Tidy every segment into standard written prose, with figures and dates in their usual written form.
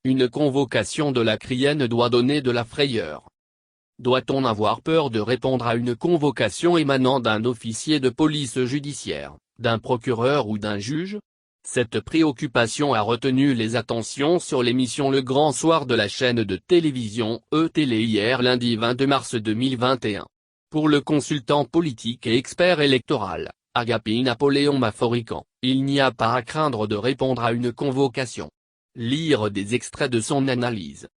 Une convocation de la Crienne doit donner de la frayeur. Doit-on avoir peur de répondre à une convocation émanant d'un officier de police judiciaire, d'un procureur ou d'un juge? Cette préoccupation a retenu les attentions sur l'émission Le Grand Soir de la chaîne de télévision E-Télé hier lundi 22 mars 2021. Pour le consultant politique et expert électoral, Agapit Napoléon Maforican, il n'y a pas à craindre de répondre à une convocation. Lire des extraits de son analyse.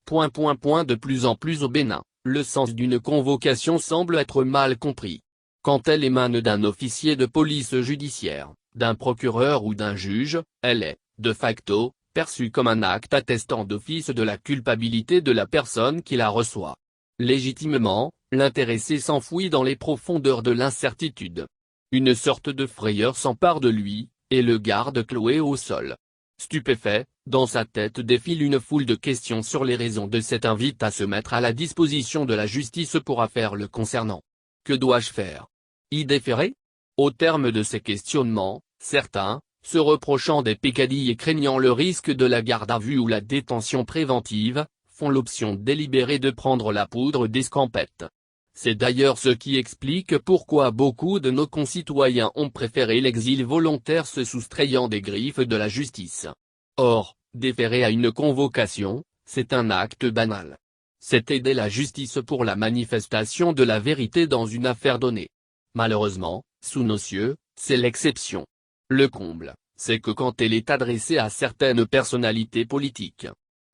De plus en plus au Bénin, le sens d'une convocation semble être mal compris. Quand elle émane d'un officier de police judiciaire, d'un procureur ou d'un juge, elle est, de facto, perçue comme un acte attestant d'office de la culpabilité de la personne qui la reçoit. Légitimement, l'intéressé s'enfouit dans les profondeurs de l'incertitude. Une sorte de frayeur s'empare de lui, et le garde cloué au sol. Stupéfait, dans sa tête défile une foule de questions sur les raisons de cette invite à se mettre à la disposition de la justice pour affaires le concernant. Que dois-je faire? Y déférer? Au terme de ces questionnements, certains, se reprochant des peccadilles et craignant le risque de la garde à vue ou la détention préventive, font l'option délibérée de prendre la poudre d'escampette. C'est d'ailleurs ce qui explique pourquoi beaucoup de nos concitoyens ont préféré l'exil volontaire se soustrayant des griffes de la justice. Or, déférer à une convocation, c'est un acte banal. C'est aider la justice pour la manifestation de la vérité dans une affaire donnée. Malheureusement, sous nos cieux, c'est l'exception. Le comble, c'est que quand elle est adressée à certaines personnalités politiques,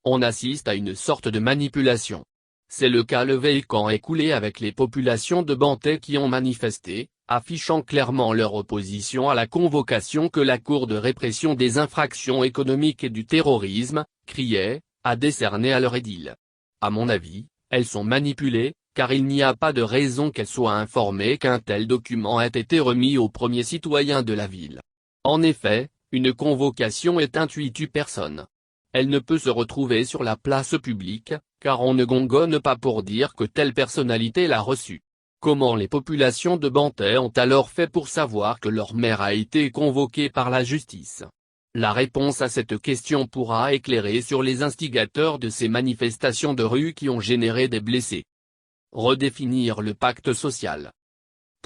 on assiste à une sorte de manipulation. C'est le cas le week-end écoulé avec les populations de Bantay qui ont manifesté, affichant clairement leur opposition à la convocation que la Cour de répression des infractions économiques et du terrorisme, CRIE, a décernée à leur édile. À mon avis, elles sont manipulées, car il n'y a pas de raison qu'elles soient informées qu'un tel document ait été remis aux premiers citoyens de la ville. En effet, une convocation est intuitu personne. Elle ne peut se retrouver sur la place publique, car on ne gongonne pas pour dire que telle personnalité l'a reçue. Comment les populations de Bantay ont alors fait pour savoir que leur maire a été convoqué par la justice? La réponse à cette question pourra éclairer sur les instigateurs de ces manifestations de rue qui ont généré des blessés. Redéfinir le pacte social.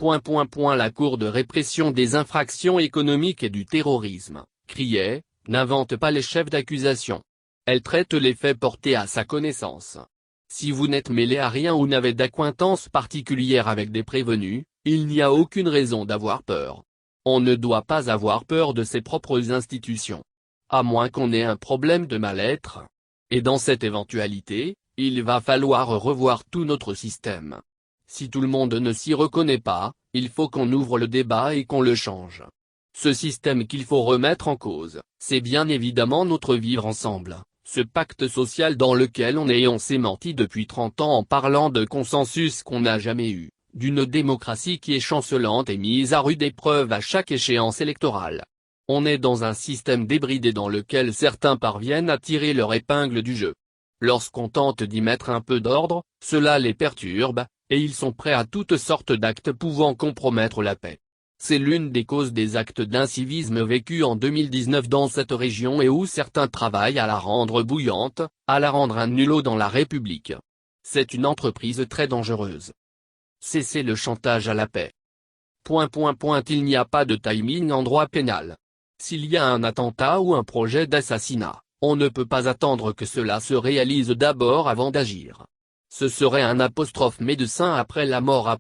La Cour de répression des infractions économiques et du terrorisme, CRIE, n'invente pas les chefs d'accusation. Elle traite les faits portés à sa connaissance. Si vous n'êtes mêlé à rien ou n'avez d'acquaintance particulière avec des prévenus, il n'y a aucune raison d'avoir peur. On ne doit pas avoir peur de ses propres institutions. À moins qu'on ait un problème de mal-être. Et dans cette éventualité, il va falloir revoir tout notre système. Si tout le monde ne s'y reconnaît pas, il faut qu'on ouvre le débat et qu'on le change. Ce système qu'il faut remettre en cause, c'est bien évidemment notre vivre ensemble, ce pacte social dans lequel on s'est menti depuis 30 ans en parlant de consensus qu'on n'a jamais eu, d'une démocratie qui est chancelante et mise à rude épreuve à chaque échéance électorale. On est dans un système débridé dans lequel certains parviennent à tirer leur épingle du jeu. Lorsqu'on tente d'y mettre un peu d'ordre, cela les perturbe, et ils sont prêts à toutes sortes d'actes pouvant compromettre la paix. C'est l'une des causes des actes d'incivisme vécus en 2019 dans cette région et où certains travaillent à la rendre bouillante, à la rendre un nulot dans la République. C'est une entreprise très dangereuse. Cessez le chantage à la paix. Il n'y a pas de timing en droit pénal. S'il y a un attentat ou un projet d'assassinat, on ne peut pas attendre que cela se réalise d'abord avant d'agir. Ce serait un médecin après la mort.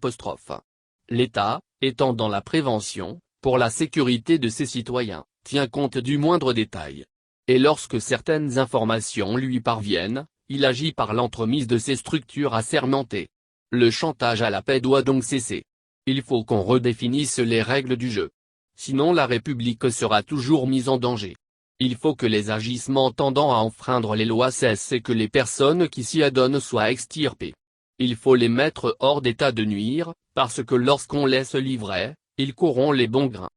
L'État, étant dans la prévention, pour la sécurité de ses citoyens, tient compte du moindre détail. Et lorsque certaines informations lui parviennent, il agit par l'entremise de ces structures assermentées. Le chantage à la paix doit donc cesser. Il faut qu'on redéfinisse les règles du jeu. Sinon la République sera toujours mise en danger. Il faut que les agissements tendant à enfreindre les lois cessent et que les personnes qui s'y adonnent soient extirpées. Il faut les mettre hors d'état de nuire, parce que lorsqu'on laisse livrer, ils courront les bons grains.